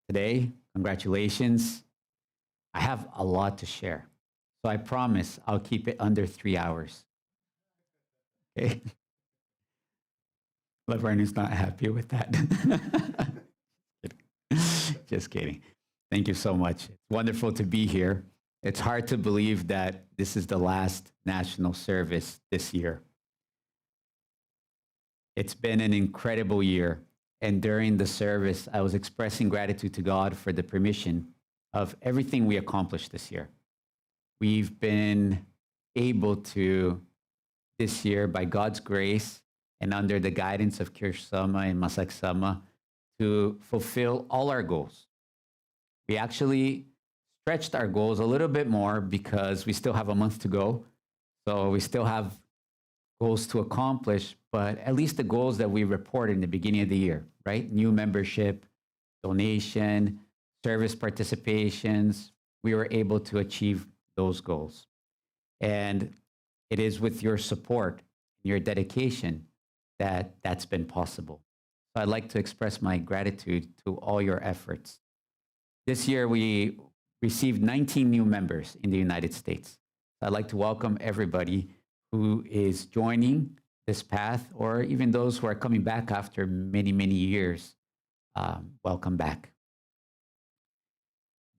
today. Congratulations. I have a lot to share. So I promise I'll keep it under 3 hours. Okay. Laverne's not happy with that. Just kidding. Thank you so much. It's wonderful to be here. It's hard to believe that this is the last national service this year. It's been an incredible year. And during the service, I was expressing gratitude to God for the permission of everything we accomplished this year. We've been able to, this year, by God's grace and under the guidance of Kirch Sama and Masak Sama, to fulfill all our goals. We actually stretched our goals a little bit more because we still have a month to go. So we still have goals to accomplish, but at least the goals that we reported in the beginning of the year, right? New membership, donation, service participations, we were able to achieve those goals. And it is with your support, your dedication, that that's been possible. So I'd like to express my gratitude to all your efforts. This year, we received 19 new members in the United States. I'd like to welcome everybody who is joining this path, or even those who are coming back after many, many years. Welcome back.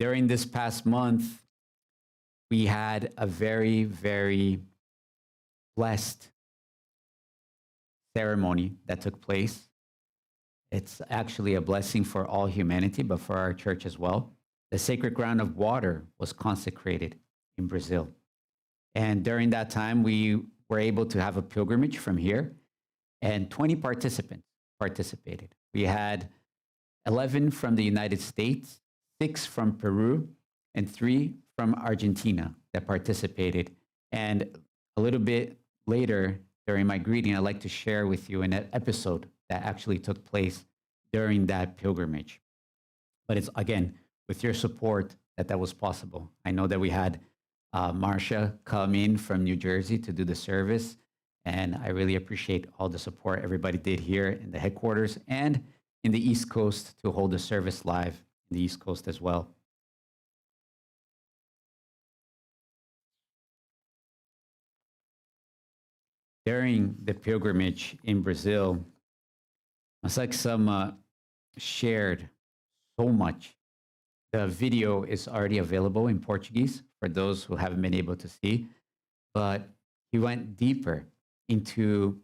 During this past month, we had a very, very blessed ceremony that took place. It's actually a blessing for all humanity, but for our church as well. The sacred ground of water was consecrated in Brazil. And during that time, we were able to have a pilgrimage from here, and 20 participants participated. We had 11 from the United States, 6 from Peru, and 3 from Argentina that participated. And a little bit later during my greeting, I'd like to share with you an episode that actually took place during that pilgrimage. But it's, again, with your support that was possible. I know that we had Marcia come in from New Jersey to do the service, and I really appreciate all the support everybody did here in the headquarters and in the East Coast to hold the service live in the East Coast as well. During the pilgrimage in Brazil, Masak Sama shared so much. The video is already available in Portuguese for those who haven't been able to see, but he went deeper into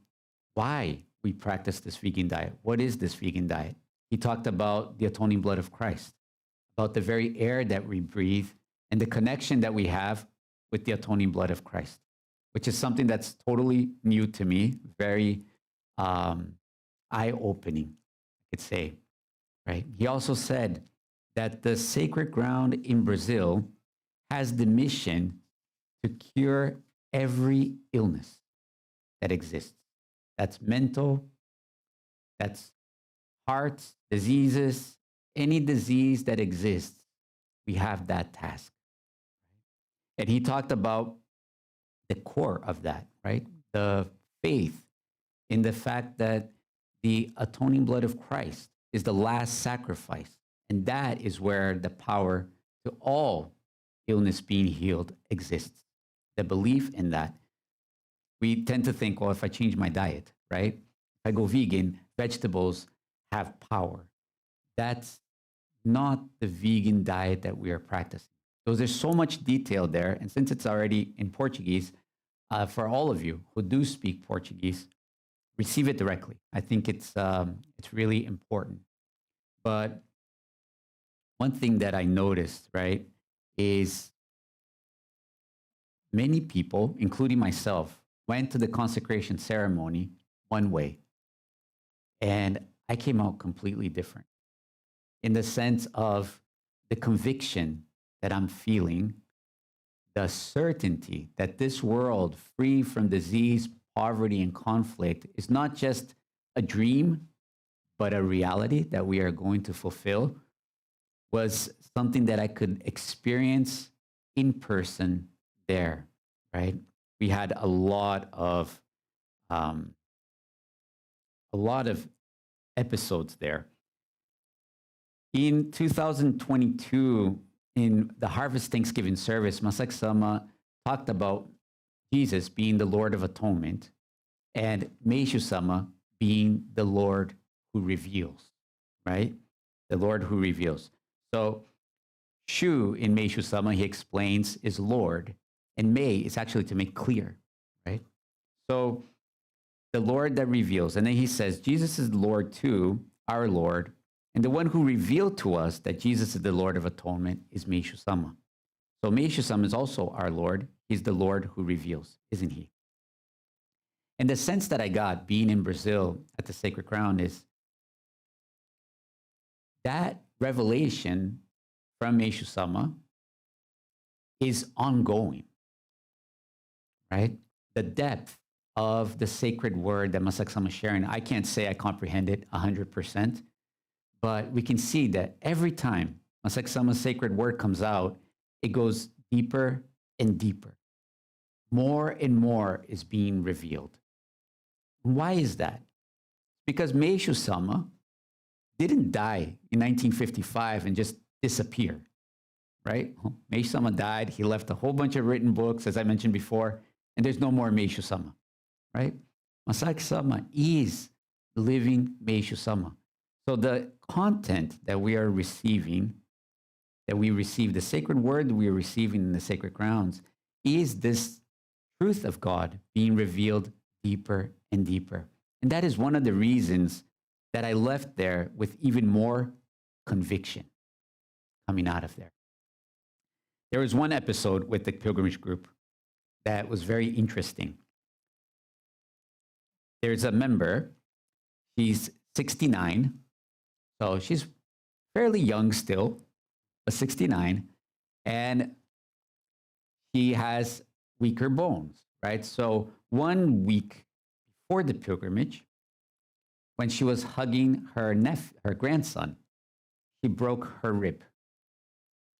why we practice this vegan diet. What is this vegan diet? He talked about the atoning blood of Christ, about the very air that we breathe, and the connection that we have with the atoning blood of Christ, which is something that's totally new to me, very eye-opening, I could say, right? He also said that the sacred ground in Brazil has the mission to cure every illness that exists. That's mental, that's heart diseases, any disease that exists, we have that task. And he talked about the core of that, right? The faith in the fact that the atoning blood of Christ is the last sacrifice. And that is where the power to all illness being healed exists. The belief in that. We tend to think, well, if I change my diet, right? If I go vegan, vegetables have power. That's not the vegan diet that we are practicing. So there's so much detail there. And since it's already in Portuguese, for all of you who do speak Portuguese, receive it directly. I think it's really important. But one thing that I noticed, right, is many people, including myself, went to the consecration ceremony one way. And I came out completely different in the sense of the conviction that I'm feeling, the certainty that this world free from disease, poverty, and conflict is not just a dream, but a reality that we are going to fulfill, was something that I could experience in person there, right? We had a lot of episodes there. In 2022, in the Harvest Thanksgiving service, Masak Sama talked about Jesus being the Lord of Atonement and Meishu Sama being the Lord who reveals, right? The Lord who reveals. So Shu in Meishu Sama, he explains, is Lord, and Mei is actually to make clear, right? So the Lord that reveals. And then he says, Jesus is Lord too, our Lord. And the one who revealed to us that Jesus is the Lord of Atonement is Meishu Sama. So Meishu Sama is also our Lord. He's the Lord who reveals, isn't he? And the sense that I got being in Brazil at the Sacred Ground is that revelation from Meishu Sama is ongoing, right? The depth of the sacred word that Masak Sama is sharing, I can't say I comprehend it 100%, but we can see that every time Masak Sama's sacred word comes out, it goes deeper and deeper. More and more is being revealed. Why is that? Because Meishu Sama didn't die in 1955 and just disappear, right? Meishu Sama died. He left a whole bunch of written books, as I mentioned before, and there's no more Meishu Sama, right? Masak Sama is living Meishu Sama. So the content that we are receiving, that we receive, the sacred word we are receiving in the sacred grounds, is this truth of God being revealed deeper and deeper. And that is one of the reasons that I left there with even more conviction coming out of there. There was one episode with the pilgrimage group that was very interesting. There's a member, she's 69, so she's fairly young still, but 69, and she has weaker bones, right? So 1 week before the pilgrimage, when she was hugging her grandson, she broke her rib.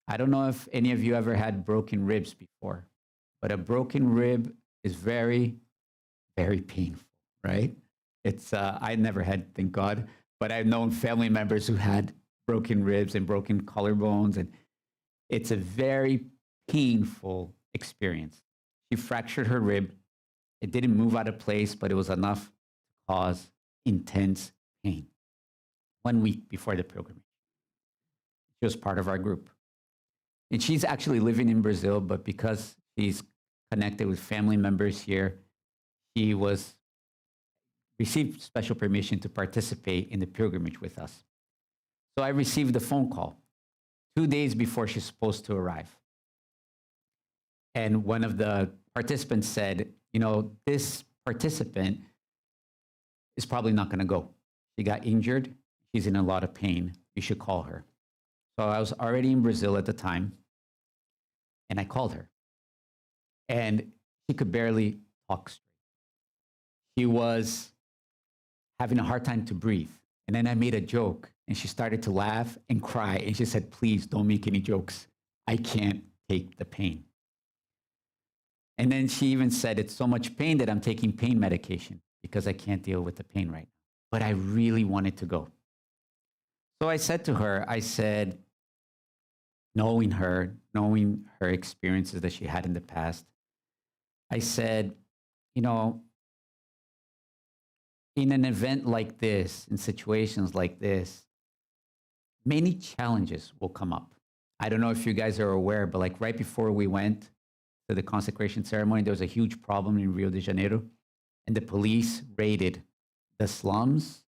I don't know if any of you ever had broken ribs before, but a broken rib is very, very painful, right? It's I never had, thank God, but I've known family members who had broken ribs and broken collarbones, and it's a very painful experience. She fractured her rib. It didn't move out of place, but it was enough to cause intense pain. 1 week before the pilgrimage, she was part of our group. And she's actually living in Brazil, but because she's connected with family members here, she received special permission to participate in the pilgrimage with us. So I received a phone call 2 days before she's supposed to arrive. And one of the participants said, this participant is probably not going to go. She got injured. She's in a lot of pain. You should call her. So I was already in Brazil at the time, and I called her. And she could barely talk straight. She was having a hard time to breathe. And then I made a joke, and she started to laugh and cry. And she said, please don't make any jokes. I can't take the pain. And then she even said, it's so much pain that I'm taking pain medication because I can't deal with the pain right now. But I really wanted to go. So I said to her, knowing her experiences that she had in the past, I said, in an event like this, in situations like this, many challenges will come up. I don't know if you guys are aware, but like right before we went to the consecration ceremony, there was a huge problem in Rio de Janeiro, and the police raided the slums.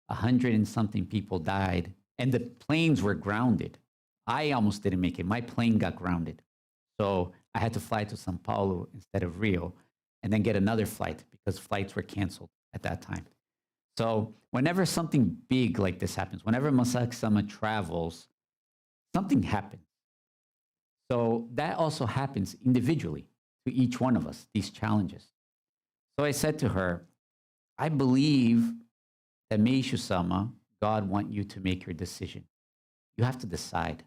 100 and something people died, and the planes were grounded. I almost didn't make it. My plane got grounded. So I had to fly to Sao Paulo instead of Rio, and then get another flight because flights were canceled at that time. So whenever something big like this happens, whenever Masak Sama travels, something happens. So that also happens individually to each one of us, these challenges. So I said to her, I believe that Meishu Sama, God want you to make your decision. You have to decide.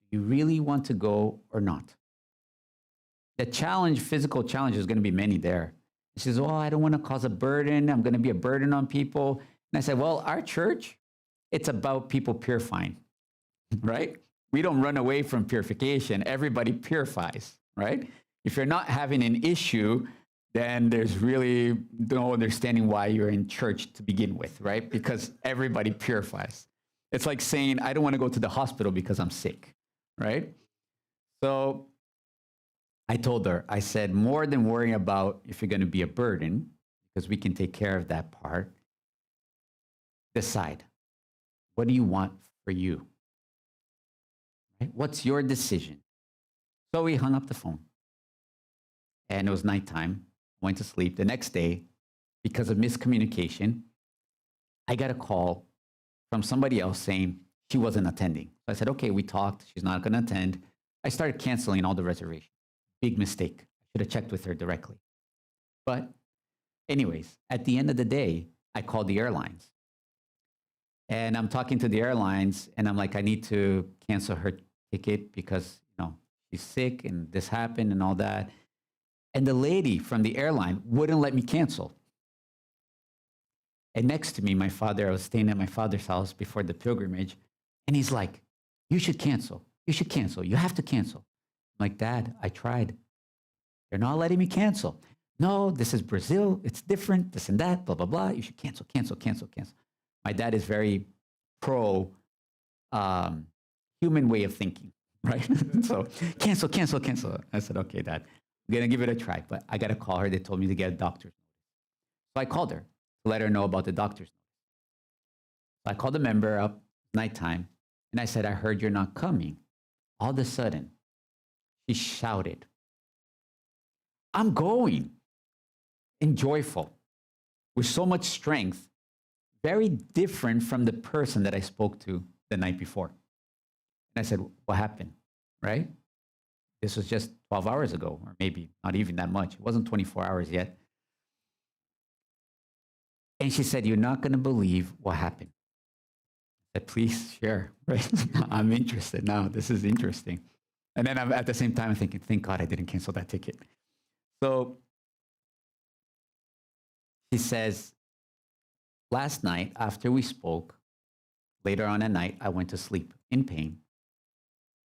Do you really want to go or not? The challenge, physical challenge, is going to be many there. She says, I don't want to cause a burden. I'm going to be a burden on people. And I said, well, our church It's about people purifying, right? We don't run away from purification. Everybody purifies, right? If you're not having an issue, then there's really no understanding why you're in church to begin with, right? Because everybody purifies. It's like saying, I don't want to go to the hospital because I'm sick, right? So I told her, I said, more than worrying about if you're going to be a burden, because we can take care of that part, decide, what do you want for you? Right? What's your decision? So we hung up the phone. And it was nighttime. Went to sleep. The next day, because of miscommunication, I got a call from somebody else saying she wasn't attending. So I said, okay, we talked. She's not going to attend. I started canceling all the reservations. Big mistake. I should have checked with her directly. But anyways, at the end of the day, I called the airlines. And I'm talking to the airlines, and I'm like, I need to cancel her ticket because, she's sick and this happened and all that. And the lady from the airline wouldn't let me cancel. And next to me, my father, I was staying at my father's house before the pilgrimage, and he's like, you should cancel. You should cancel. You have to cancel. I'm like, Dad, I tried. They're not letting me cancel. No, this is Brazil. It's different, this and that, blah, blah, blah. You should cancel, cancel, cancel, cancel. My dad is very pro human way of thinking, right? So cancel, cancel, cancel. I said, okay, Dad, I'm going to give it a try. But I got to call her. They told me to get a doctor's notice. So I called her to let her know about the doctor's notice. So I called the member up, nighttime, and I said, I heard you're not coming. All of a sudden, she shouted, I'm going, and joyful, with so much strength, very different from the person that I spoke to the night before. And I said, what happened, right? This was just 12 hours ago, or maybe not even that much. It wasn't 24 hours yet. And she said, you're not going to believe what happened. I said, please share, right? I'm interested now. This is interesting. And then I'm at the same time thinking, thank God I didn't cancel that ticket. So she says, last night after we spoke, later on at night, I went to sleep in pain,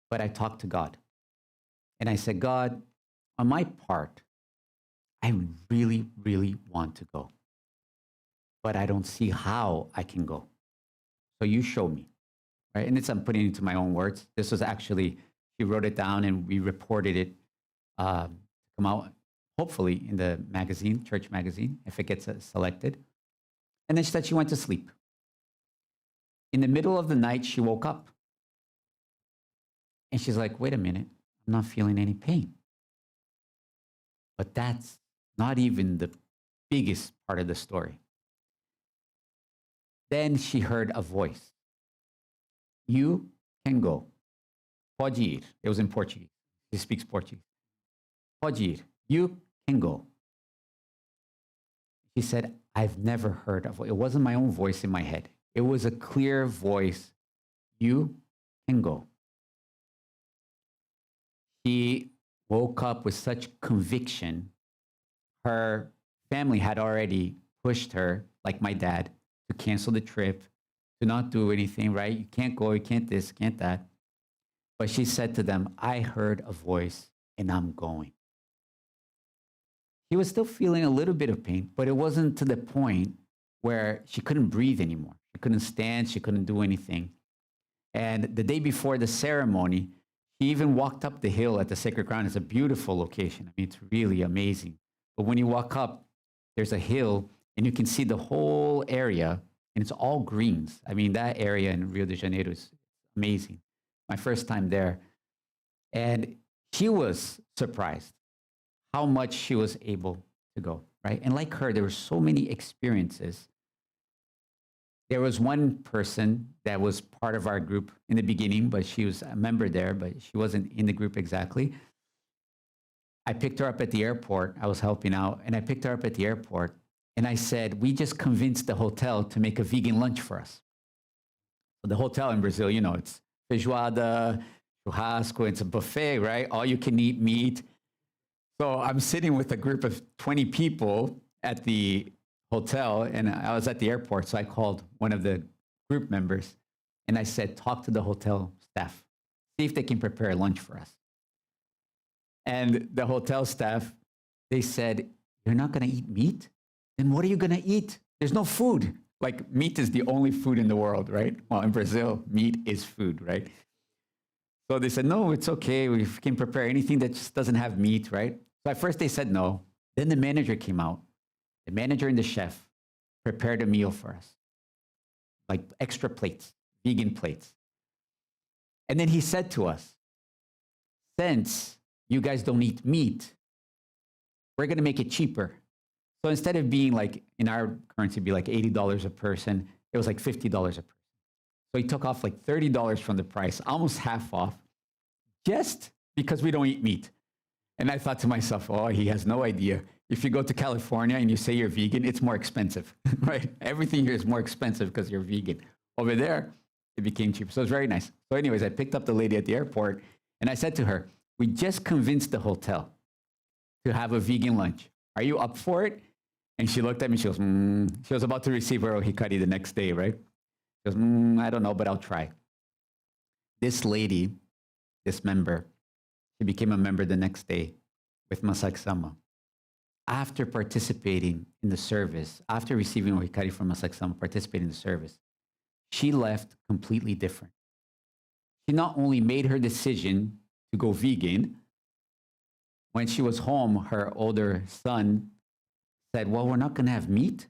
but I talked to God. And I said, God, on my part, I really, really want to go, but I don't see how I can go. So you show me, right? And I'm putting it into my own words. This was actually, she wrote it down and we reported it to come out, hopefully in the magazine, church magazine, if it gets selected. And then she said she went to sleep. In the middle of the night, she woke up. And she's like, wait a minute, I'm not feeling any pain. But that's not even the biggest part of the story. Then she heard a voice. You can go. Pode ir. It was in Portuguese. He speaks Portuguese. Pode ir. You can go. She said, I've never heard of it. It wasn't my own voice in my head. It was a clear voice. You can go. She woke up with such conviction. Her family had already pushed her, like my dad, to cancel the trip, to not do anything, right? You can't go, you can't this, can't that. But she said to them, I heard a voice and I'm going. She was still feeling a little bit of pain, but it wasn't to the point where she couldn't breathe anymore. She couldn't stand, she couldn't do anything. And the day before the ceremony, she even walked up the hill at the Sacred Ground. It's a beautiful location. I mean, it's really amazing. But when you walk up, there's a hill and you can see the whole area and it's all greens. I mean, that area in Rio de Janeiro is amazing. My first time there. And she was surprised how much she was able to go, right? And like her, there were so many experiences. There was one person that was part of our group in the beginning, but she was a member there, but she wasn't in the group exactly. I picked her up at the airport. I was helping out, and I picked her up at the airport, and I said, we just convinced the hotel to make a vegan lunch for us. So the hotel in Brazil, you know, it's feijoada, churrasco, it's a buffet, right? All you can eat meat. So I'm sitting with a group of 20 people at the hotel, and I was at the airport, so I called one of the group members. And I said, talk to the hotel staff, see if they can prepare lunch for us. And the hotel staff, they said, you're not going to eat meat? Then what are you going to eat? There's no food. Like meat is the only food in the world, right? Well, in Brazil, meat is food, right? So they said, no, it's okay. We can prepare anything that just doesn't have meat, right? So at first they said no. Then the manager came out. The manager and the chef prepared a meal for us, like extra plates, vegan plates. And then he said to us, since you guys don't eat meat, we're going to make it cheaper. So instead of being like, in our currency, it'd be like $80 a person, it was like $50 a person. So he took off like $30 from the price, almost half off, just because we don't eat meat. And I thought to myself, oh, he has no idea. If you go to California and you say you're vegan, it's more expensive, right? Everything here is more expensive because you're vegan. Over there, it became cheaper. So it's very nice. So anyways, I picked up the lady at the airport and I said to her, we just convinced the hotel to have a vegan lunch. Are you up for it? And she looked at me, she goes, She was about to receive her ohikari the next day, right? She goes, I don't know, but I'll try. This lady, this member, she became a member the next day with Masaki Sama. After participating in the service, after receiving ohikari from Masaki Sama, participating in the service, she left completely different. She not only made her decision to go vegan, when she was home, her older son said, well, we're not going to have meat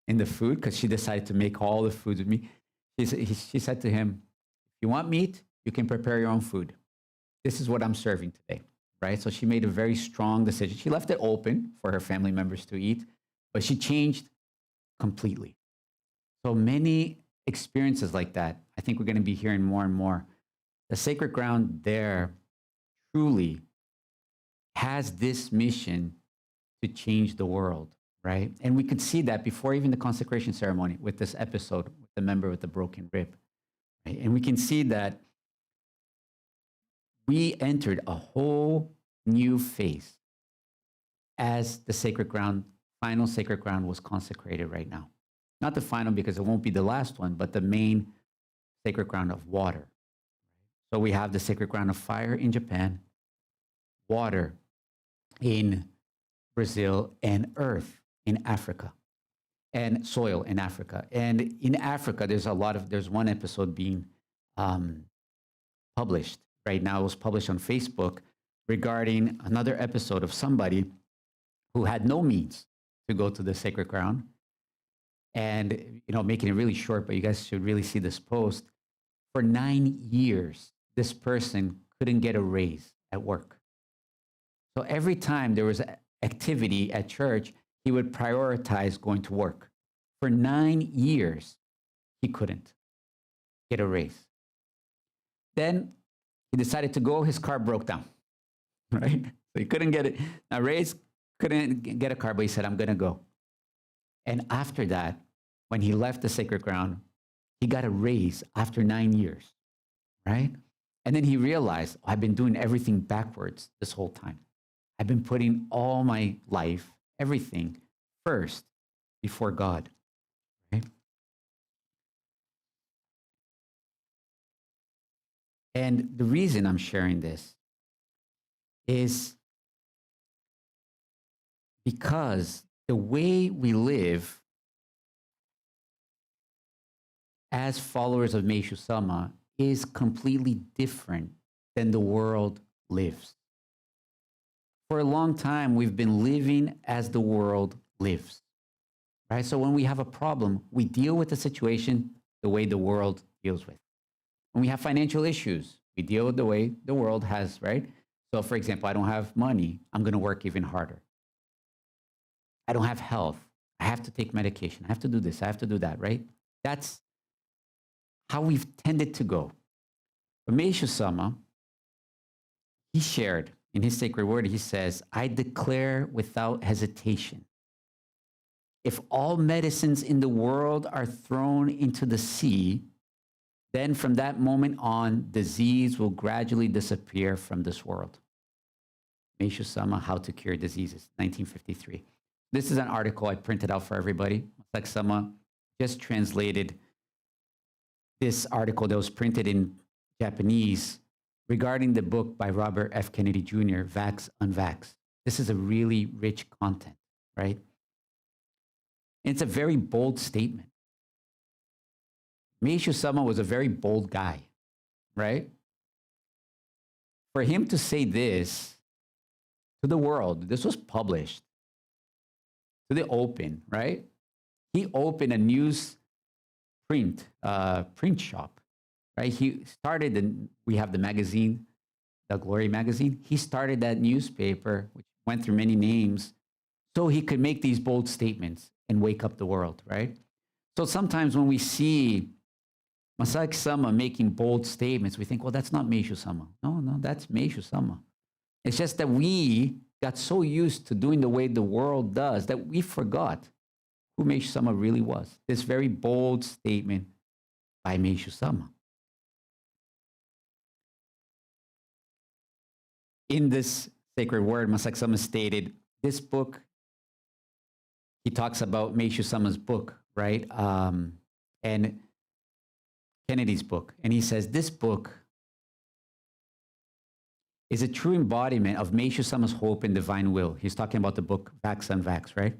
in the food because she decided to make all the foods with meat. She said to him, if you want meat, you can prepare your own food. This is what I'm serving today, right? So she made a very strong decision. She left it open for her family members to eat, but she changed completely. So many experiences like that, I think we're going to be hearing more and more. The sacred ground there truly has this mission to change the world, right? And we could see that before even the consecration ceremony with this episode with the member with the broken rib, right? And we can see that we entered a whole new phase as the sacred ground, final sacred ground was consecrated right now. Not the final because it won't be the last one, but the main sacred ground of water. So we have the sacred ground of fire in Japan, water in Brazil, and earth in Africa, and soil in Africa. And in Africa, there's one episode being published right now. It was published on Facebook regarding another episode of somebody who had no means to go to the sacred ground. And, making it really short, but you guys should really see this post. For 9 years, this person couldn't get a raise at work. So every time there was activity at church, he would prioritize going to work. For 9 years, he couldn't get a raise. Then he decided to go, his car broke down, right? So he couldn't get a raise, couldn't get a car, but he said, I'm going to go. And after that, when he left the sacred ground, he got a raise after 9 years, right? And then he realized, I've been doing everything backwards this whole time. I've been putting all my life, everything, first before God, right? And the reason I'm sharing this is because the way we live as followers of Meishu Sama is completely different than the world lives. For a long time, we've been living as the world lives, right? So when we have a problem, we deal with the situation the way the world deals with. When we have financial issues, we deal with the way the world has, right? So for example, I don't have money, I'm going to work even harder. I don't have health, I have to take medication, I have to do this, I have to do that, right? That's how we've tended to go. But Meishu Sama, he shared in his sacred word, he says, I declare without hesitation, if all medicines in the world are thrown into the sea, then from that moment on, disease will gradually disappear from this world. Meishu Sama, How to Cure Diseases, 1953. This is an article I printed out for everybody. Masaki Sama just translated this article that was printed in Japanese regarding the book by Robert F. Kennedy Jr., Vax Unvax. This is a really rich content, right? And it's a very bold statement. Meishu Sama was a very bold guy, right? For him to say this to the world, this was published to the open, right? He opened a news print shop, right? He started, we have the magazine, the Glory magazine. He started that newspaper, which went through many names, so he could make these bold statements and wake up the world, right? So sometimes when we see Masaaki Sama making bold statements, we think, well, that's not Meishu Sama. No, that's Meishu Sama. It's just that we got so used to doing the way the world does that we forgot who Meishu Sama really was. This very bold statement by Meishu Sama. In this sacred word, Masaaki Sama stated, this book, he talks about Meishu Sama's book, right? And Kennedy's book. And he says, this book is a true embodiment of Meishu Sama's hope and divine will. He's talking about the book Vax Unvax, right?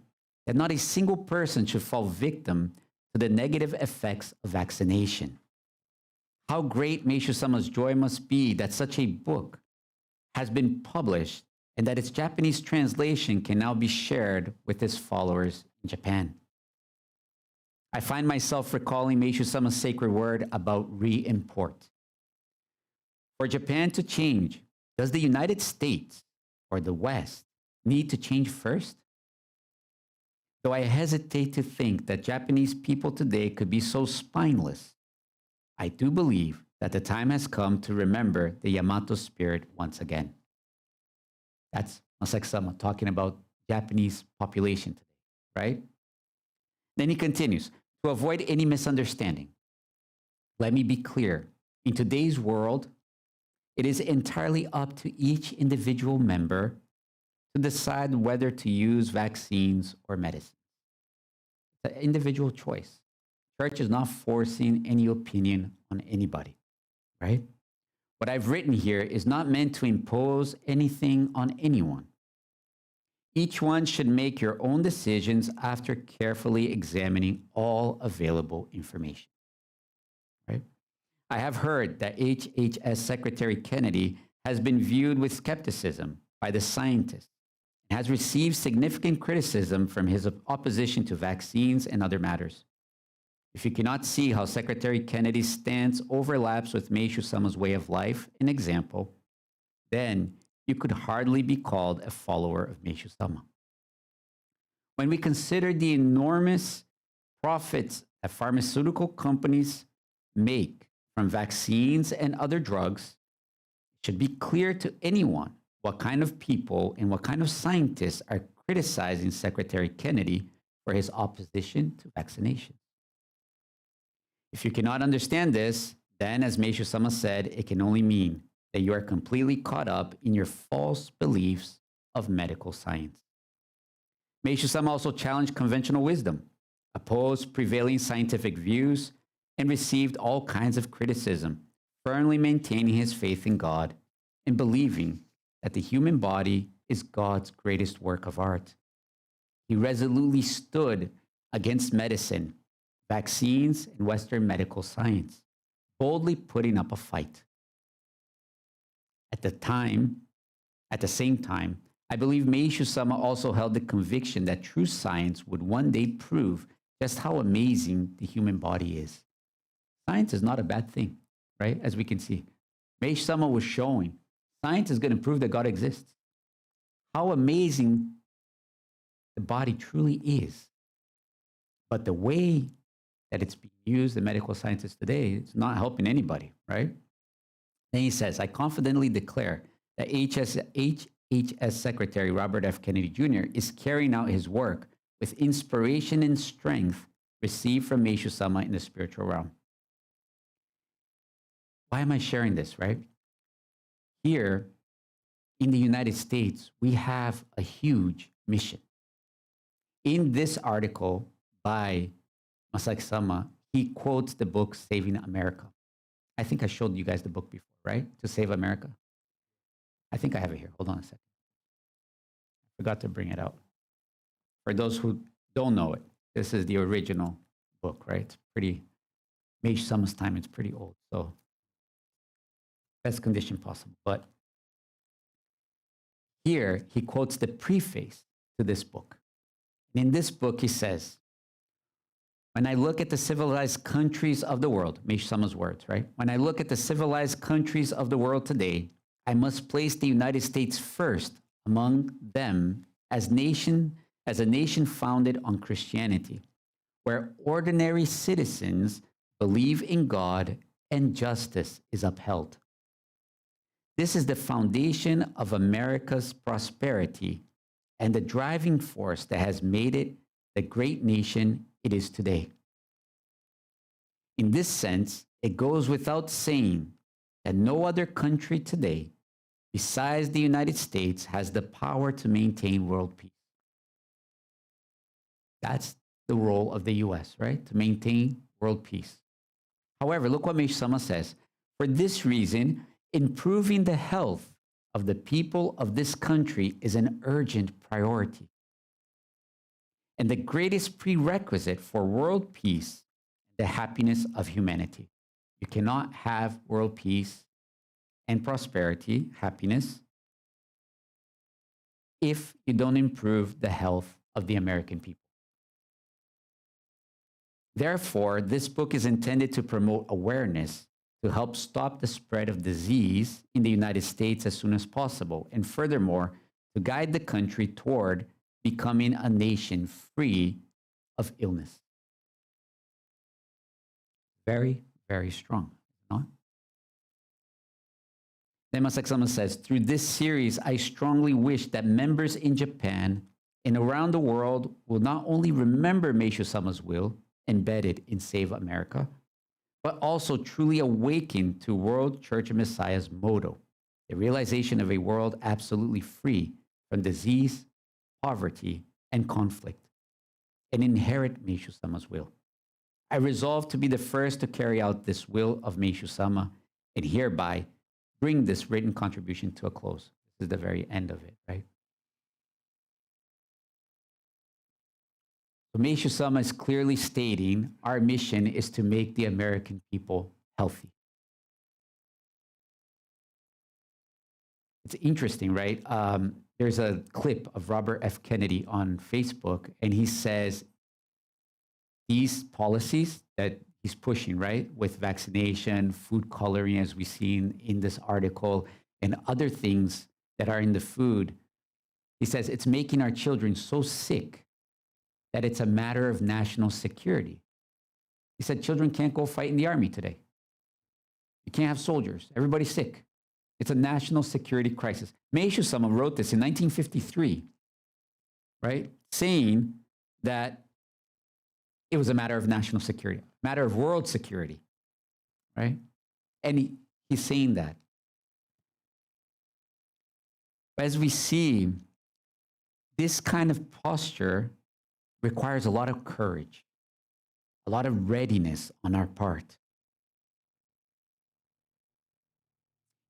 That not a single person should fall victim to the negative effects of vaccination. How great Meishu Sama's joy must be that such a book has been published and that its Japanese translation can now be shared with his followers in Japan. I find myself recalling Meishu Sama's sacred word about re-import. For Japan to change, does the United States or the West need to change first? Though I hesitate to think that Japanese people today could be so spineless, I do believe that the time has come to remember the Yamato spirit once again. That's Masaaki Sama talking about Japanese population today, right? Then he continues, to avoid any misunderstanding, let me be clear. In today's world, it is entirely up to each individual member to decide whether to use vaccines or medicine. It's an individual choice. Church is not forcing any opinion on anybody, right? What I've written here is not meant to impose anything on anyone. Each one should make your own decisions after carefully examining all available information, right? I have heard that HHS Secretary Kennedy has been viewed with skepticism by the scientists and has received significant criticism from his opposition to vaccines and other matters. If you cannot see how Secretary Kennedy's stance overlaps with Meishu Sama's way of life and example, then you could hardly be called a follower of Meishu Sama. When we consider the enormous profits that pharmaceutical companies make from vaccines and other drugs, it should be clear to anyone what kind of people and what kind of scientists are criticizing Secretary Kennedy for his opposition to vaccination. If you cannot understand this, then as Meishu Sama said, it can only mean that you are completely caught up in your false beliefs of medical science. Meishu Sama also challenged conventional wisdom, opposed prevailing scientific views, and received all kinds of criticism, firmly maintaining his faith in God and believing that the human body is God's greatest work of art. He resolutely stood against medicine, vaccines, and Western medical science, boldly putting up a fight. At the same time, I believe Meishu Sama also held the conviction that true science would one day prove just how amazing the human body is. Science is not a bad thing, right? As we can see. Meishu Sama was showing science is going to prove that God exists. How amazing the body truly is. But the way that it's being used in medical sciences today, it's not helping anybody, right? Then he says, I confidently declare that HHS Secretary Robert F. Kennedy Jr. is carrying out his work with inspiration and strength received from Meishu Sama in the spiritual realm. Why am I sharing this, right? Here in the United States, we have a huge mission. In this article by Masaaki Sama, he quotes the book Saving America. I think I showed you guys the book before, right? To Save America. I think I have it here. Hold on a second. I forgot to bring it out. For those who don't know it, this is the original book, right? It's pretty, Mage Summers' time, it's pretty old. So, best condition possible. But here, he quotes the preface to this book. And in this book, he says, when I look at the civilized countries of the world, Mage Summers' words, right? When I look at the civilized countries of the world today, I must place the United States first among them as a nation founded on Christianity, where ordinary citizens believe in God and justice is upheld. This is the foundation of America's prosperity and the driving force that has made it the great nation it is today. In this sense, it goes without saying that no other country today, besides the United States, has the power to maintain world peace. That's the role of the US, right? To maintain world peace. However, look what Mage Summers says. For this reason, improving the health of the people of this country is an urgent priority. And the greatest prerequisite for world peace, the happiness of humanity. You cannot have world peace and prosperity, happiness, if you don't improve the health of the American people. Therefore, this book is intended to promote awareness to help stop the spread of disease in the United States as soon as possible, and furthermore, to guide the country toward becoming a nation free of illness. Very, very strong, no? Then Masaki Sama says, through this series, I strongly wish that members in Japan and around the world will not only remember Meishu Sama's will embedded in Save America, but also truly awaken to World Church of Messiah's motto, the realization of a world absolutely free from disease, poverty, and conflict, and inherit Meishu Sama's will. I resolve to be the first to carry out this will of Meishu Sama, and hereby bring this written contribution to a close. This is the very end of it, right? So Meishu Sama is clearly stating our mission is to make the American people healthy. It's interesting, right? There's a clip of Robert F. Kennedy on Facebook, and he says these policies that he's pushing, right, with vaccination, food coloring, as we've seen in this article, and other things that are in the food, he says it's making our children so sick that it's a matter of national security. He said children can't go fight in the army today. You can't have soldiers. Everybody's sick. It's a national security crisis. Meishu Sama wrote this in 1953, right? Saying that it was a matter of national security, matter of world security, right? And he's saying that. But as we see, this kind of posture requires a lot of courage, a lot of readiness on our part.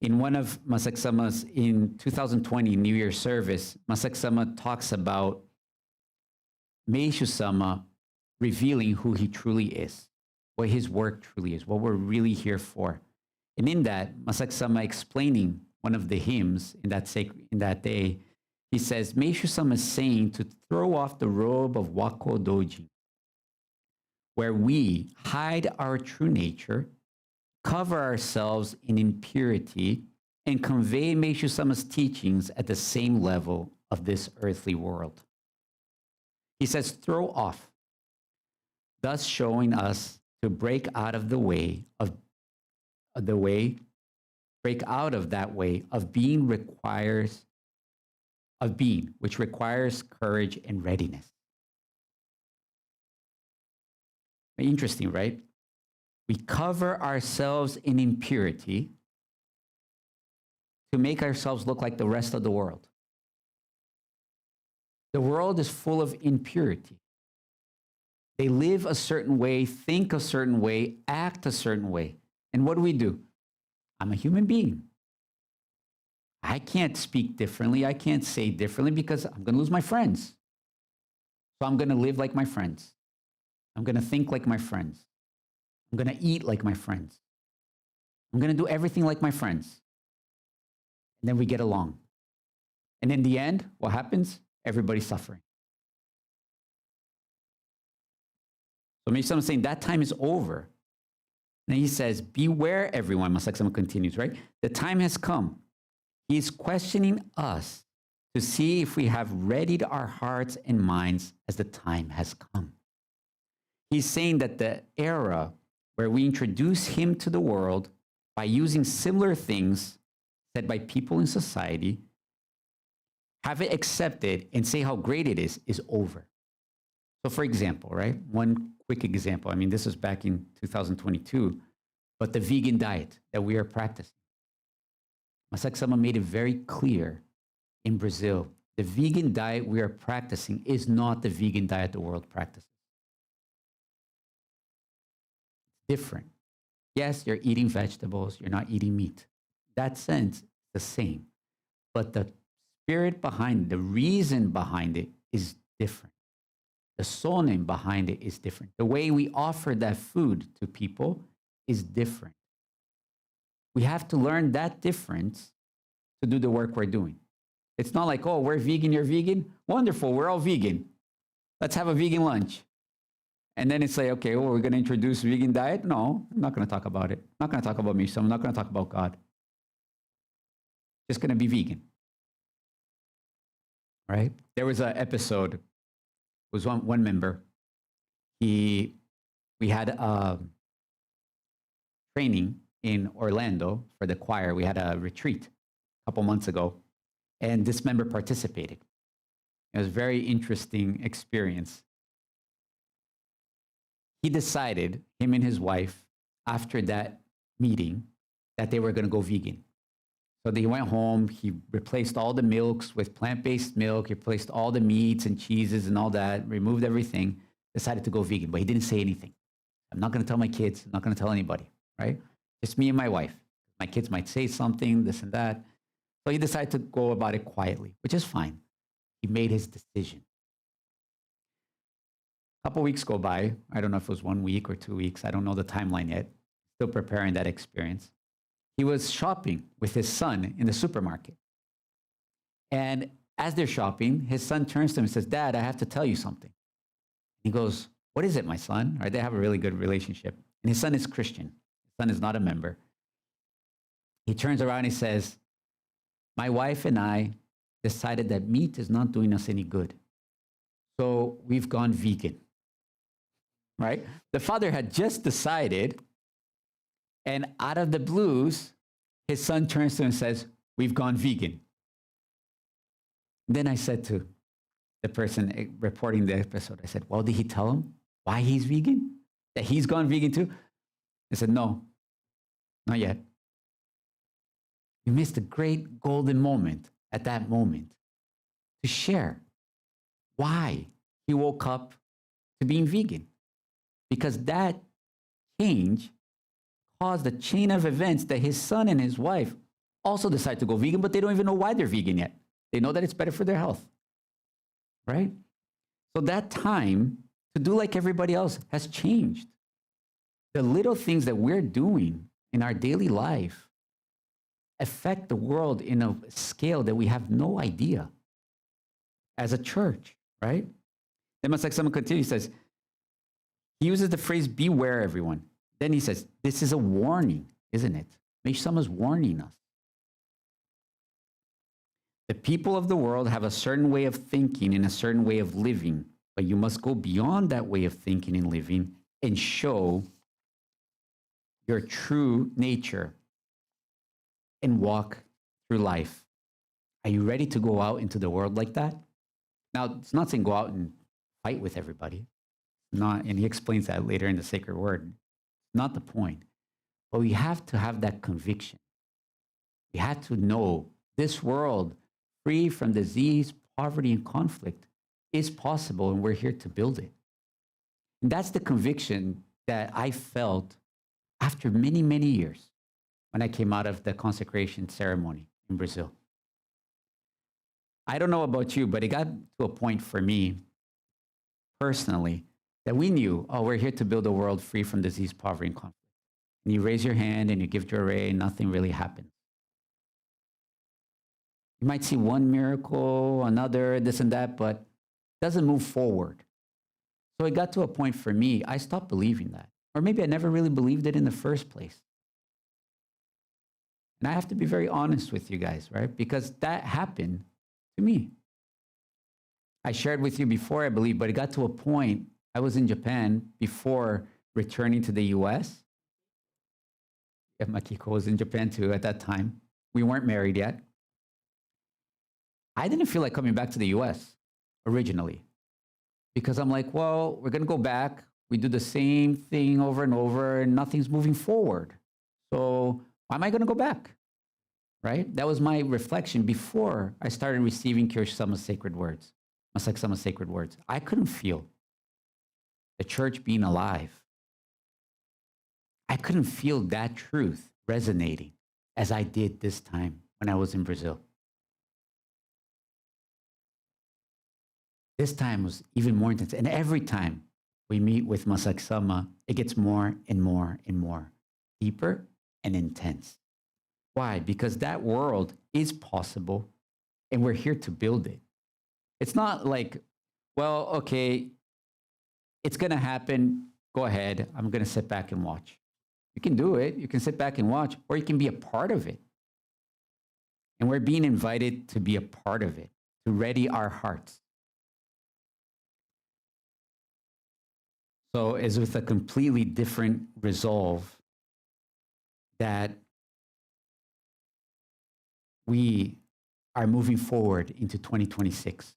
In one of Masaki Sama's, in 2020 New Year service, Masaki Sama talks about Meishu Sama revealing who he truly is, what his work truly is, what we're really here for. And in that, Masaki Sama explaining one of the hymns in that day, he says, Meishu Sama is saying to throw off the robe of Wako Doji, where we hide our true nature, cover ourselves in impurity, and convey Meishu Sama's teachings at the same level of this earthly world. He says, throw off, thus showing us to break out of that way of being which requires courage and readiness. Interesting, right? We cover ourselves in impurity to make ourselves look like the rest of the world. The world is full of impurity. They live a certain way, think a certain way, act a certain way. And what do? I'm a human being. I can't speak differently. I can't say differently because I'm going to lose my friends. So I'm going to live like my friends. I'm going to think like my friends. I'm going to eat like my friends. I'm going to do everything like my friends. And then we get along. And in the end, what happens? Everybody's suffering. So maybe someone's saying that time is over. And he says, beware everyone. Masek continues, right? The time has come. He's questioning us to see if we have readied our hearts and minds as the time has come. He's saying that the era where we introduce him to the world by using similar things said by people in society, have it accepted and say how great it is over. So for example, right? One quick example. I mean, this was back in 2022, but the vegan diet that we are practicing. Masek Sama made it very clear in Brazil, the vegan diet we are practicing is not the vegan diet the world practices. Different. Yes, you're eating vegetables, you're not eating meat. That sense, the same. But the spirit behind it, the reason behind it is different. The soul name behind it is different. The way we offer that food to people is different. We have to learn that difference to do the work we're doing. It's not like, oh, we're vegan, you're vegan. Wonderful, we're all vegan. Let's have a vegan lunch. And then it's like, okay, well, we're going to introduce vegan diet? No, I'm not going to talk about it. I'm not going to talk about me, so I'm not going to talk about God. Just going to be vegan. Right? There was an episode, it was one member. We had a training in Orlando for the choir. We had a retreat a couple months ago, and this member participated. It was a very interesting experience. He decided, him and his wife, after that meeting, that they were going to go vegan. So they went home, he replaced all the milks with plant-based milk, he replaced all the meats and cheeses and all that, removed everything, decided to go vegan, but he didn't say anything. I'm not going to tell my kids, I'm not going to tell anybody, right? Just me and my wife. My kids might say something, this and that. So he decided to go about it quietly, which is fine. He made his decision. A couple weeks go by. I don't know if it was 1 week or 2 weeks. I don't know the timeline yet. Still preparing that experience. He was shopping with his son in the supermarket. And as they're shopping, his son turns to him and says, Dad, I have to tell you something. He goes, what is it, my son? Right? They have a really good relationship. And his son is Christian. His son is not a member. He turns around and he says, my wife and I decided that meat is not doing us any good. So we've gone vegan. Right? The father had just decided, and out of the blues, his son turns to him and says, we've gone vegan. Then I said to the person reporting the episode, I said, well, did he tell him why he's vegan? That he's gone vegan too? I said, no, not yet. You missed a great golden moment at that moment to share why he woke up to being vegan. Because that change caused a chain of events that his son and his wife also decide to go vegan, but they don't even know why they're vegan yet. They know that it's better for their health, right? So that time to do like everybody else has changed. The little things that we're doing in our daily life affect the world in a scale that we have no idea as a church, right? Then Masek Sama continues, he says, he uses the phrase, beware everyone. Then he says, this is a warning, isn't it? Maybe someone's warning us. The people of the world have a certain way of thinking and a certain way of living, but you must go beyond that way of thinking and living and show your true nature and walk through life. Are you ready to go out into the world like that? Now, it's not saying go out and fight with everybody. Not, and he explains that later in the sacred word. Not the point. But we have to have that conviction. We have to know this world, free from disease, poverty, and conflict, is possible, and we're here to build it. And that's the conviction that I felt after many, many years when I came out of the consecration ceremony in Brazil. I don't know about you, but it got to a point for me personally that we knew, oh, we're here to build a world free from disease, poverty, and conflict. And you raise your hand and you give Jure, and nothing really happens. You might see one miracle, another, this and that, but it doesn't move forward. So it got to a point for me, I stopped believing that. Or maybe I never really believed it in the first place. And I have to be very honest with you guys, right? Because that happened to me. I shared with you before, I believe, but it got to a point, I was in Japan before returning to the US. Yeah, Makiko was in Japan too at that time. We weren't married yet. I didn't feel like coming back to the US originally because I'm like, well, we're going to go back. We do the same thing over and over and nothing's moving forward. So why am I going to go back? Right? That was my reflection before I started receiving Kirch Sama's sacred words, Masak Sama's sacred words. I couldn't feel the church being alive. I couldn't feel that truth resonating as I did this time when I was in Brazil. This time was even more intense. And every time we meet with Masak Sama, it gets more and more and more deeper and intense. Why? Because that world is possible and we're here to build it. It's not like, well, okay, it's going to happen. Go ahead. I'm going to sit back and watch. You can do it. You can sit back and watch, or you can be a part of it. And we're being invited to be a part of it, to ready our hearts. So it's with a completely different resolve that we are moving forward into 2026.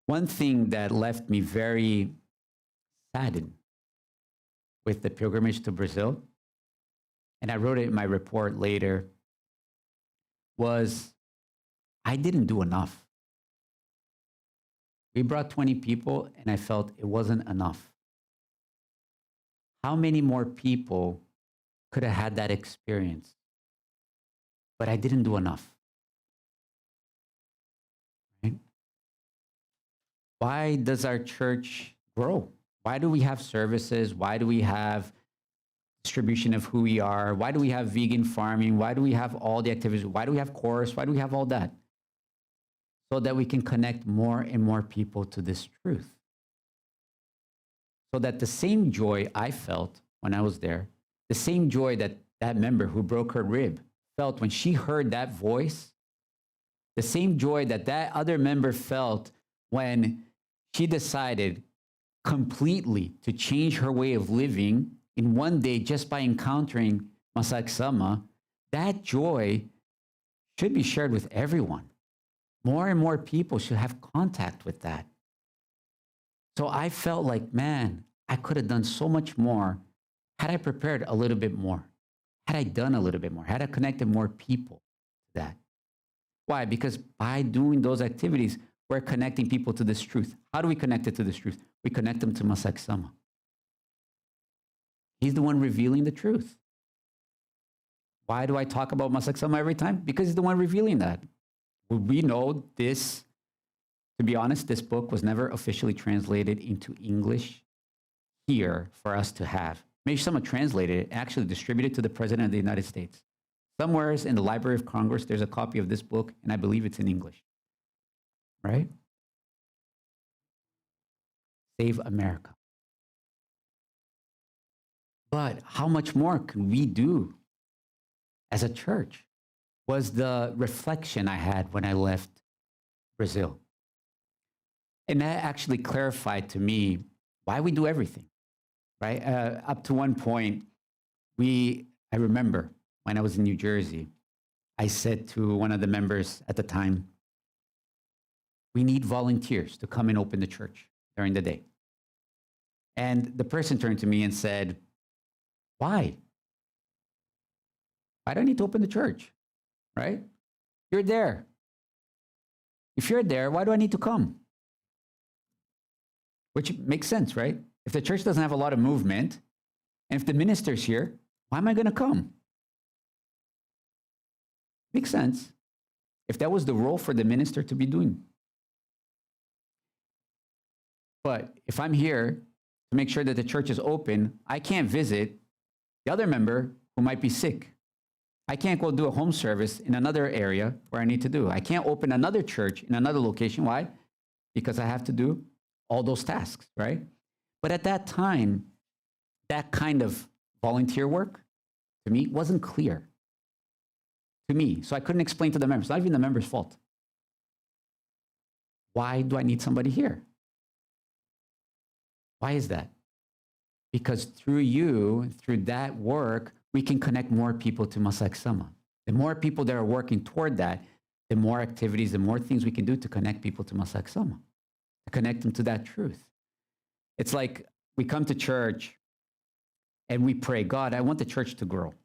One thing that left me very saddened with the pilgrimage to Brazil, and I wrote it in my report later, was I didn't do enough. We brought 20 people, and I felt it wasn't enough. How many more people could have had that experience? But I didn't do enough. Right? Why does our church grow? Why do we have services? Why do we have distribution of who we are? Why do we have vegan farming? Why do we have all the activities? Why do we have chorus? Why do we have all that? So that we can connect more and more people to this truth. So that the same joy I felt when I was there, the same joy that that member who broke her rib felt when she heard that voice, the same joy that that other member felt when she decided completely to change her way of living in one day just by encountering Masak Sama, that joy should be shared with everyone. More and more people should have contact with that. So I felt like, man, I could have done so much more had I prepared a little bit more, had I done a little bit more, had I connected more people to that. Why? Because by doing those activities, we're connecting people to this truth. How do we connect it to this truth? We connect them to Masak Sama. He's the one revealing the truth. Why do I talk about Masak Sama every time? Because he's the one revealing that. We know this, to be honest, this book was never officially translated into English here for us to have. Maybe someone translated it, actually distributed to the President of the United States. Somewhere in the Library of Congress, there's a copy of this book, and I believe it's in English. Right? Save America. But how much more can we do as a church? Was the reflection I had when I left Brazil. And that actually clarified to me why we do everything, right? Up to one point, I remember when I was in New Jersey, I said to one of the members at the time, we need volunteers to come and open the church during the day. And the person turned to me and said, why? Why do I need to open the church? Right? You're there. If you're there, why do I need to come? Which makes sense, right? If the church doesn't have a lot of movement, and if the minister's here, why am I going to come? Makes sense. If that was the role for the minister to be doing. But if I'm here to make sure that the church is open, I can't visit the other member who might be sick. I can't go do a home service in another area where I need to do. I can't open another church in another location. Why? Because I have to do all those tasks, right? But at that time, that kind of volunteer work, to me, wasn't clear to me. So I couldn't explain to the members, not even the members' fault. Why do I need somebody here? Why is that? Because through you, through that work, we can connect more people to Masaik Sama. The more people that are working toward that, the more activities, the more things we can do to connect people to Masaik Sama, to connect them to that truth. It's like we come to church and we pray, God, I want the church to grow.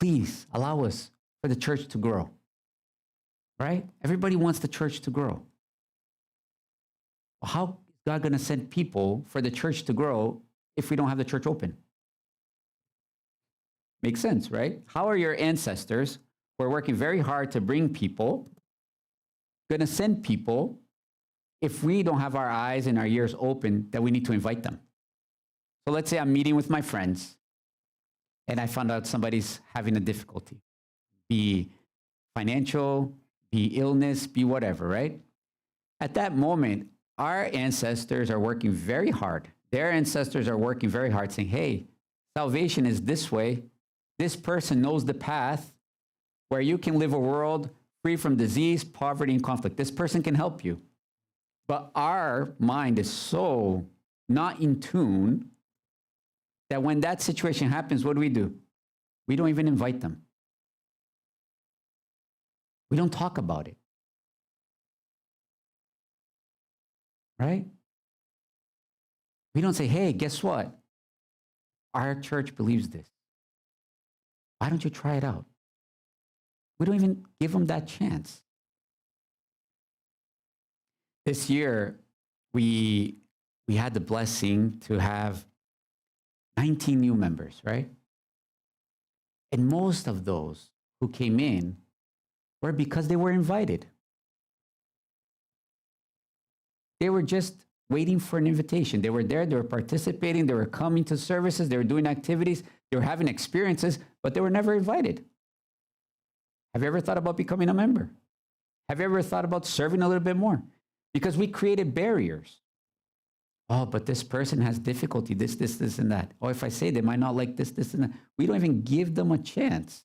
Please allow us for the church to grow, right? Everybody wants the church to grow. Well, how is God going to send people for the church to grow if we don't have the church open? Makes sense, right? How are your ancestors who are working very hard to bring people going to send people if we don't have our eyes and our ears open that we need to invite them? So let's say I'm meeting with my friends and I found out somebody's having a difficulty, be financial, be illness, be whatever, right? At that moment, our ancestors are working very hard. Their ancestors are working very hard saying, hey, salvation is this way. This person knows the path where you can live a world free from disease, poverty, and conflict. This person can help you. But our mind is so not in tune that when that situation happens, what do? We don't even invite them. We don't talk about it. Right? We don't say, hey, guess what? Our church believes this. Why don't you try it out? We don't even give them that chance. This year, we had the blessing to have 19 new members, right? And most of those who came in were because they were invited. They were just waiting for an invitation. They were there, they were participating, they were coming to services, they were doing activities, they were having experiences, but they were never invited. Have you ever thought about becoming a member? Have you ever thought about serving a little bit more? Because we created barriers. Oh, but this person has difficulty, this, and that. Oh, if I say they might not like this, and that. We don't even give them a chance.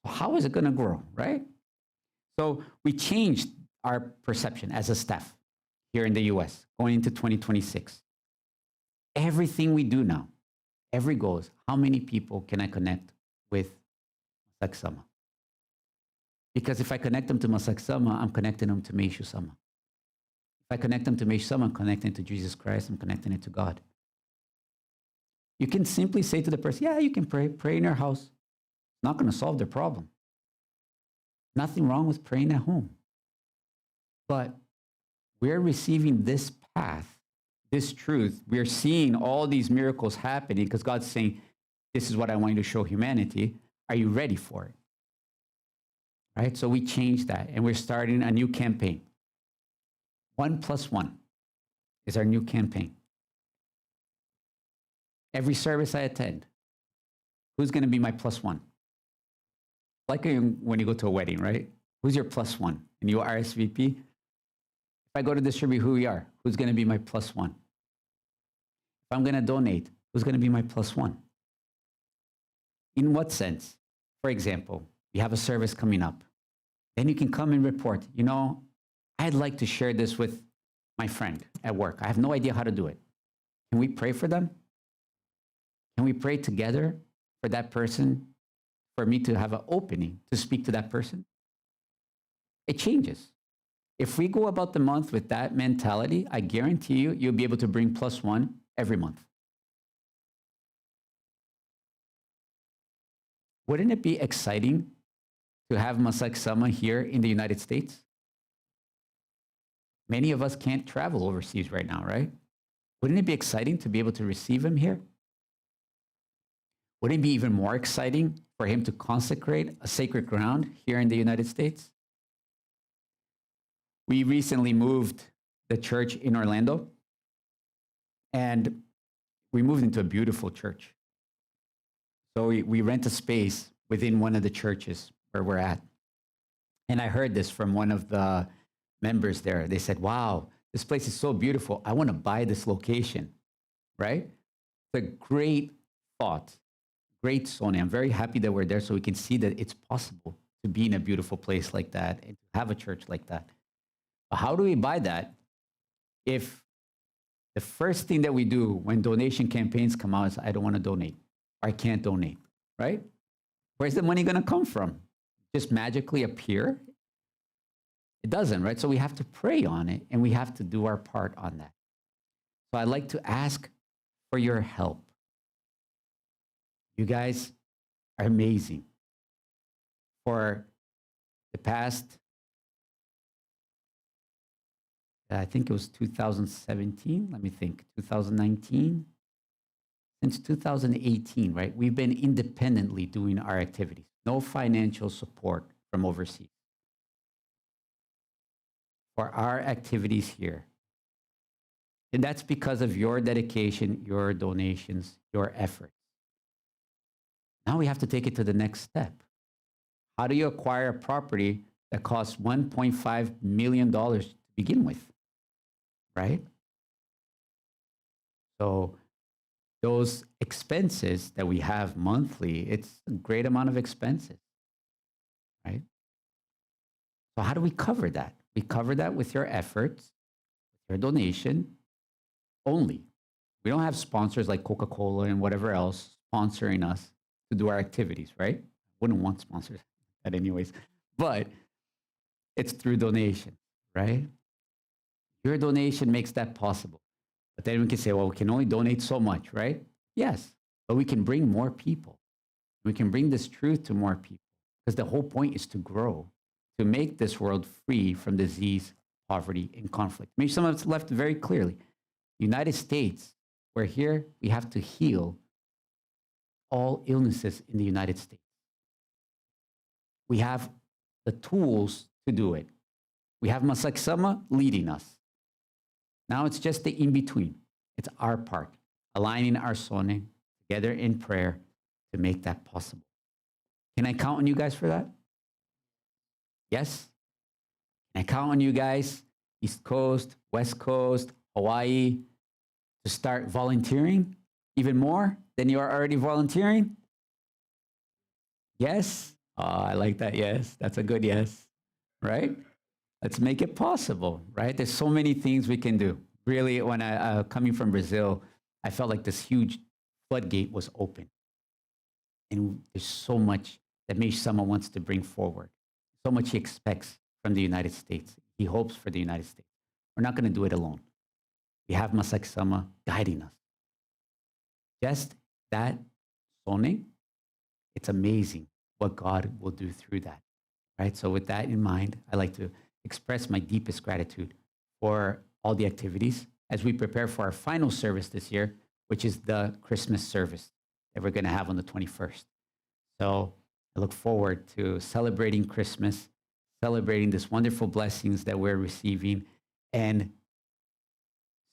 How is it going to grow, right? So we changed our perception as a staff here in the US going into 2026. Everything we do now, every goal is how many people can I connect with Masaik Sama? Because if I connect them to Masaik Sama, I'm connecting them to Meishu Sama. If I connect them to Meishu Sama, I'm connecting to Jesus Christ, I'm connecting it to God. You can simply say to the person, yeah, you can pray in your house. It's not going to solve their problem. Nothing wrong with praying at home. But we're receiving this path, this truth. We're seeing all these miracles happening because God's saying, this is what I want you to show humanity. Are you ready for it? Right? So we changed that and we're starting a new campaign. 1+1 is our new campaign. Every service I attend, who's going to be my +1? Like when you go to a wedding, right? Who's your +1? And you RSVP. If I go to distribute who we are, who's going to be my +1? If I'm going to donate, who's going to be my +1? In what sense? For example, you have a service coming up. Then you can come and report, you know, I'd like to share this with my friend at work. I have no idea how to do it. Can we pray for them? Can we pray together for that person, for me to have an opening to speak to that person? It changes. If we go about the month with that mentality, I guarantee you, you'll be able to bring +1 every month. Wouldn't it be exciting to have Masaik Sama here in the United States? Many of us can't travel overseas right now, right? Wouldn't it be exciting to be able to receive him here? Wouldn't it be even more exciting for him to consecrate a sacred ground here in the United States? We recently moved the church in Orlando, and we moved into a beautiful church. So we rent a space within one of the churches where we're at. And I heard this from one of the members there. They said, wow, this place is so beautiful. I want to buy this location, right? It's a great thought, great Sony. I'm very happy that we're there so we can see that it's possible to be in a beautiful place like that and to have a church like that. But how do we buy that if the first thing that we do when donation campaigns come out is, I don't want to donate, or I can't donate, right? Where's the money going to come from? Just magically appear? It doesn't, right? So we have to pray on it, and we have to do our part on that. So I'd like to ask for your help. You guys are amazing. For the past, I think it was 2017, let me think, 2019. Since 2018, right? We've been independently doing our activities. No financial support from overseas for our activities here. And that's because of your dedication, your donations, your efforts. Now we have to take it to the next step. How do you acquire a property that costs $1.5 million to begin with, right? So those expenses that we have monthly, it's a great amount of expenses, right? So how do we cover that? We cover that with your efforts, your donation only. We don't have sponsors like Coca-Cola and whatever else sponsoring us to do our activities, right? Wouldn't want sponsors that anyways, but it's through donation, right? Your donation makes that possible. But then we can say, well, we can only donate so much, right? Yes, but we can bring more people. We can bring this truth to more people because the whole point is to grow, to make this world free from disease, poverty, and conflict. Maybe some of it's left very clearly. United States, we're here, we have to heal all illnesses in the United States. We have the tools to do it. We have Masaksama leading us. Now it's just the in-between. It's our part, aligning our Sone together in prayer to make that possible. Can I count on you guys for that? Yes? Can I count on you guys, East Coast, West Coast, Hawaii, to start volunteering even more than you are already volunteering? Yes? Oh, I like that yes. That's a good yes, right? Let's make it possible, right? There's so many things we can do. Really, when I coming from Brazil, I felt like this huge floodgate was open. And there's so much that Meishama wants to bring forward. So much he expects from the United States. He hopes for the United States. We're not going to do it alone. We have Masaksama guiding us. Just that Sone, it's amazing what God will do through that, right? So with that in mind, I'd like to express my deepest gratitude for all the activities as we prepare for our final service this year, which is the Christmas service that we're going to have on the 21st. So I look forward to celebrating Christmas, celebrating these wonderful blessings that we're receiving, and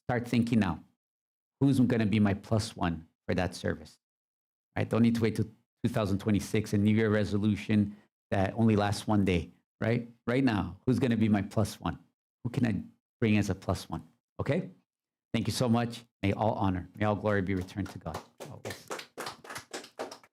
start thinking now, who's going to be my plus one for that service? Right? Don't need to wait till 2026 and New Year resolution that only lasts one day, right? Right now, who's going to be my plus one? Who can I bring as a plus one? Okay? Thank you so much. May all honor, may all glory be returned to God.